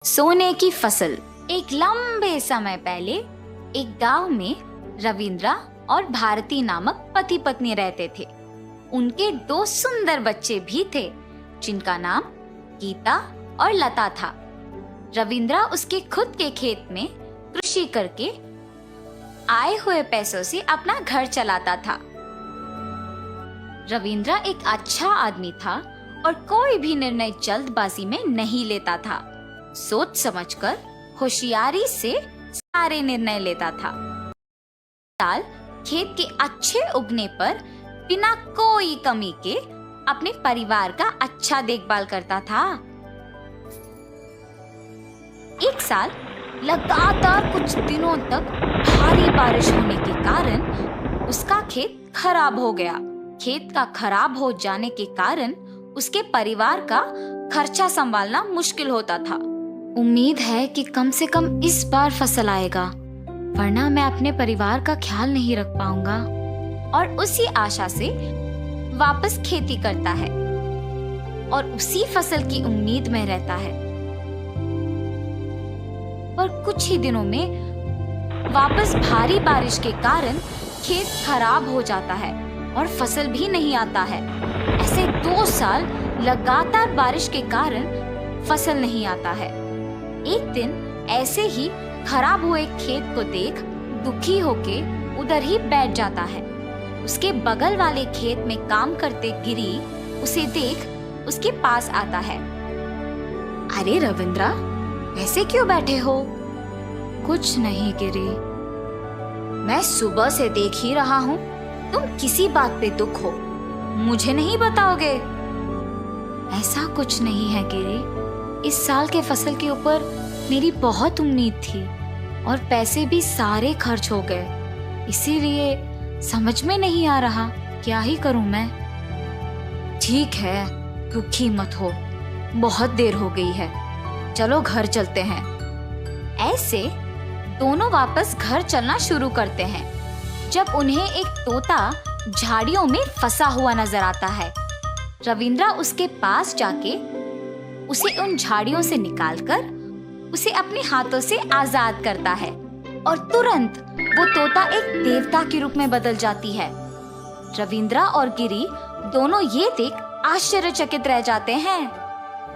सोने की फसल। एक लंबे समय पहले एक गांव में रविंद्रा और भारती नामक पति पत्नी रहते थे। उनके दो सुंदर बच्चे भी थे जिनका नाम गीता और लता था। रविंद्रा उसके खुद के खेत में कृषि करके आए हुए पैसों से अपना घर चलाता था। रविंद्रा एक अच्छा आदमी था और कोई भी निर्णय जल्दबाजी में नहीं लेता था। सोच समझकर होशियारी से सारे निर्णय लेता था। साल खेत के अच्छे उगने पर बिना कोई कमी के अपने परिवार का अच्छा देखभाल करता था। एक साल लगातार कुछ दिनों तक भारी बारिश होने के कारण उसका खेत खराब हो गया। खेत का खराब हो जाने के कारण उसके परिवार का खर्चा संभालना मुश्किल होता था। उम्मीद है कि कम से कम इस बार फसल आएगा, वरना मैं अपने परिवार का ख्याल नहीं रख पाऊंगा। और उसी आशा से वापस खेती करता है और उसी फसल की उम्मीद में रहता है। पर कुछ ही दिनों में वापस भारी बारिश के कारण खेत खराब हो जाता है और फसल भी नहीं आता है। ऐसे 2 साल लगातार बारिश के कारण फसल नहीं आता है। एक दिन ऐसे ही खराब हुए खेत को देख दुखी होके उधर ही बैठ जाता है। उसके बगल वाले खेत में काम करते गिरी उसे देख उसके पास आता है। अरे रविंद्रा, ऐसे क्यों बैठे हो? कुछ नहीं गिरी, मैं सुबह से देख ही रहा हूँ तुम किसी बात पे दुख हो, मुझे नहीं बताओगे? ऐसा कुछ नहीं है गिरी, इस साल के फसल के ऊपर मेरी बहुत उम्मीद थी और पैसे भी सारे खर्च हो गए, इसीलिए समझ में नहीं आ रहा क्या ही करूं मैं। ठीक है, दुखी मत हो, बहुत देर हो गई है, चलो घर चलते हैं। ऐसे दोनों वापस घर चलना शुरू करते हैं जब उन्हें एक तोता झाड़ियों में फंसा हुआ नजर आता है। रविंद्रा उसके पास जाके उसे उन झाड़ियों से निकालकर उसे अपने हाथों से आजाद करता है और तुरंत वो तोता एक देवता के रूप में बदल जाती है। रविंद्रा और गिरी दोनों ये देख आश्चर्यचकित रह जाते हैं।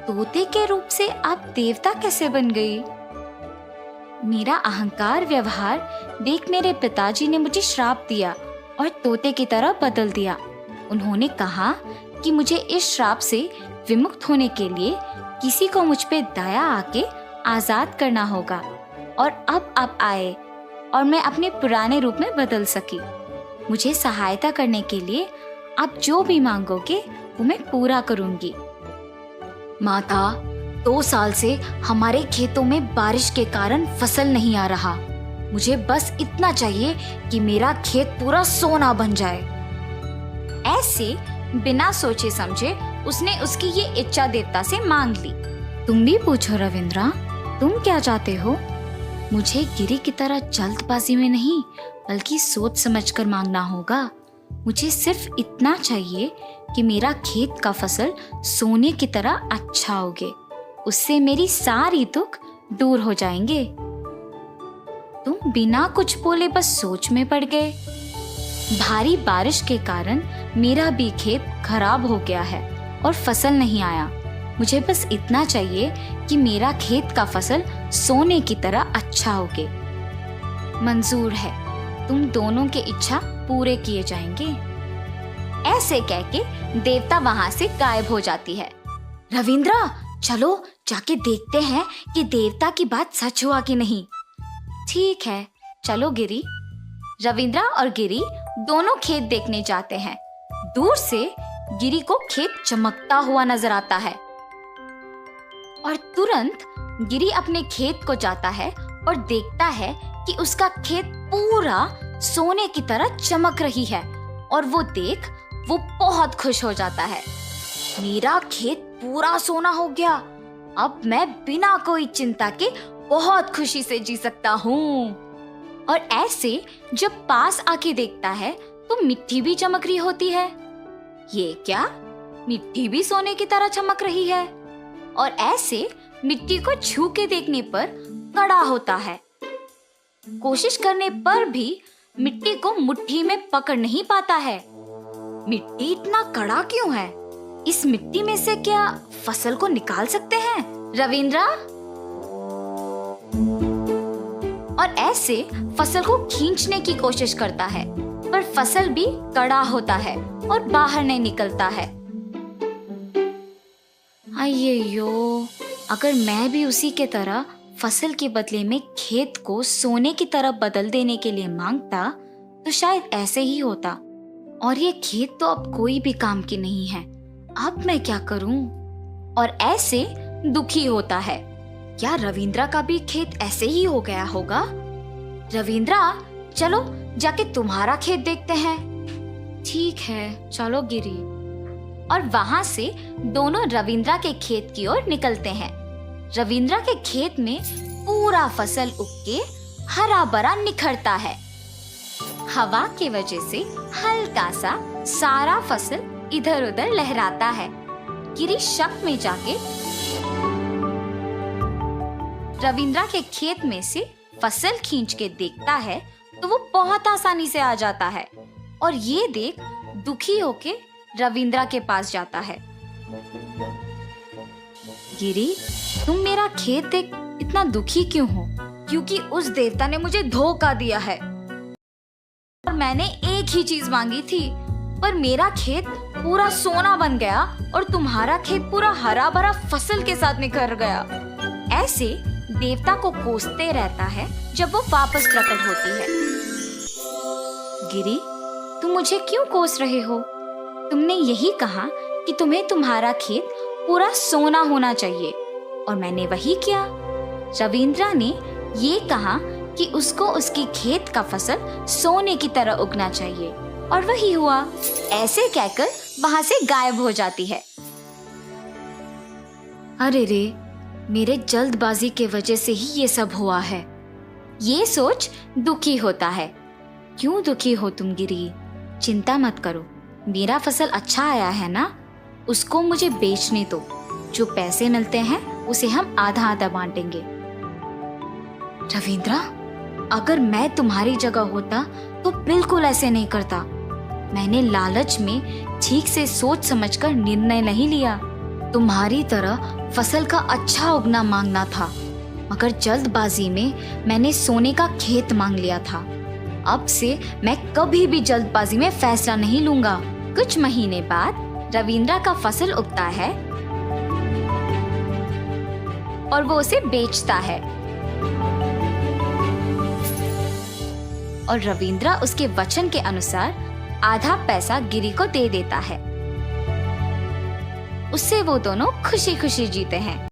तोते के रूप से आप देवता कैसे बन गई? मेरा अहंकार व्यवहार देख मेरे पिताजी ने मुझे श्राप दिया और तोते की तरह बदल दिया। उन्होंने कहा कि मुझे इस श्राप से विमुक्त होने के लिए किसी को मुझ पे दया आके आजाद करना होगा और अब आप आए और मैं अपने पुराने रूप में बदल सकी। मुझे सहायता करने के लिए आप जो भी मांगोगे वो मैं पूरा करूंगी। माता, 2 साल से हमारे खेतों में बारिश के कारण फसल नहीं आ रहा। मुझे बस इतना चाहिए कि मेरा खेत पूरा सोना बन जाए। ऐसे बिना सोचे समझे उसने उसकी ये इच्छा देवता से मांग ली। तुम भी पूछो रविंद्रा, तुम क्या चाहते हो? मुझे गिरी की तरह जल्दबाजी में नहीं बल्कि सोच समझकर मांगना होगा। मुझे सिर्फ इतना चाहिए कि मेरा खेत का फसल सोने की तरह अच्छा उगे, उससे मेरी सारी दुख दूर हो जाएंगे। तुम बिना कुछ बोले बस सोच में पड़ गए। भारी बारिश के कारण मेरा भी खेत खराब हो गया है और फसल नहीं आया। मुझे बस इतना चाहिए कि मेरा खेत का फसल सोने की तरह अच्छा होगे। मंजूर है, तुम दोनों के इच्छा पूरे किए जाएंगे। ऐसे कह के देवता वहां से गायब हो जाती है। रविंद्रा, चलो जाके देखते हैं कि देवता की बात सच हुआ कि नहीं। ठीक है, चलो गिरी। रविंद्रा और गिरी दोनों खेत देखने जाते हैं। दूर से गिरी को खेत चमकता हुआ नजर आता है और तुरंत गिरी अपने खेत को जाता है और देखता है कि उसका खेत पूरा सोने की तरह चमक रही है और वो देख वो बहुत खुश हो जाता है। मेरा खेत पूरा सोना हो गया, अब मैं बिना कोई चिंता के बहुत खुशी से जी सकता हूँ। और ऐसे जब पास आके देखता है तो मिट्टी भी चमक रही होती है। ये क्या? मिट्टी भी सोने की तरह चमक रही है। और ऐसे मिट्टी को छू के देखने पर कड़ा होता है। कोशिश करने पर भी मिट्टी को मुट्ठी में पकड़ नहीं पाता है। मिट्टी इतना कड़ा क्यों है? इस मिट्टी में से क्या फसल को निकाल सकते हैं? रविंद्रा? और ऐसे फसल को खींचने की कोशिश करता है, पर फसल भी कड़ा होता है और बाहर नहीं निकलता है। अय्यो, अगर मैं भी उसी के तरह फसल के बदले में खेत को सोने की तरफ बदल देने के लिए मांगता तो शायद ऐसे ही होता। और ये खेत तो अब कोई भी काम की नहीं है, अब मैं क्या करूं? और ऐसे दुखी होता है। क्या रविंद्रा का भी खेत ऐसे ही हो गया होगा? रविंद्रा, चलो जाके तुम्हारा खेत देखते हैं। ठीक है, चलो गिरी। और वहां से दोनों रविंद्रा के खेत की ओर निकलते हैं। रविंद्रा के खेत में पूरा फसल उग के हरा भरा निखरता है। हवा की वजह से हल्का सा सारा फसल इधर उधर लहराता है। गिरी शक में जाके रविंद्रा के खेत में से फसल खींच के देखता है तो वो बहुत आसानी से आ जाता है और ये देख दुखी होके रविंद्रा के पास जाता है। गिरी, तुम मेरा खेत देख इतना दुखी क्यों हो? क्योंकि उस देवता ने मुझे धोखा दिया है और मैंने एक ही चीज मांगी थी, पर मेरा खेत पूरा सोना बन गया और तुम्हारा खेत पूरा हरा भरा फसल के साथ निखर गया। ऐसे देवता को कोसते रहता है जब वो वापस प्रकट होती है। गिरी, तुम मुझे क्यों कोस रहे हो? तुमने यही कहा कि तुम्हें तुम्हारा खेत पूरा सोना होना चाहिए और मैंने वही किया। रविंद्रा ने ये कहा कि उसको उसकी खेत का फसल सोने की तरह उगना चाहिए और वही हुआ। ऐसे कहकर वहां से गायब हो जाती है। अरे रे, मेरे जल्दबाजी के वजह से ही ये सब हुआ है। ये सोच दुखी होता है। क्यों दुखी हो तुम गिरी? चिंता मत करो, मेरा फसल अच्छा आया है ना, उसको मुझे बेचने दो। जो पैसे मिलते हैं उसे हम आधा आधा बांटेंगे। रविंद्रा, अगर मैं तुम्हारी जगह होता तो बिल्कुल ऐसे नहीं करता। मैंने लालच में ठीक से सोच समझकर निर्णय नहीं लिया। तुम्हारी तरह फसल का अच्छा उगना मांगना था, मगर जल्दबाजी में मैंने सोने का खेत मांग लिया था। अब से मैं कभी भी जल्दबाजी में फैसला नहीं लूंगा। कुछ महीने बाद रविंद्रा का फसल उगता है और वो उसे बेचता है और रविंद्रा उसके वचन के अनुसार आधा पैसा गिरी को दे देता है। उससे वो दोनों खुशी खुशी जीते हैं।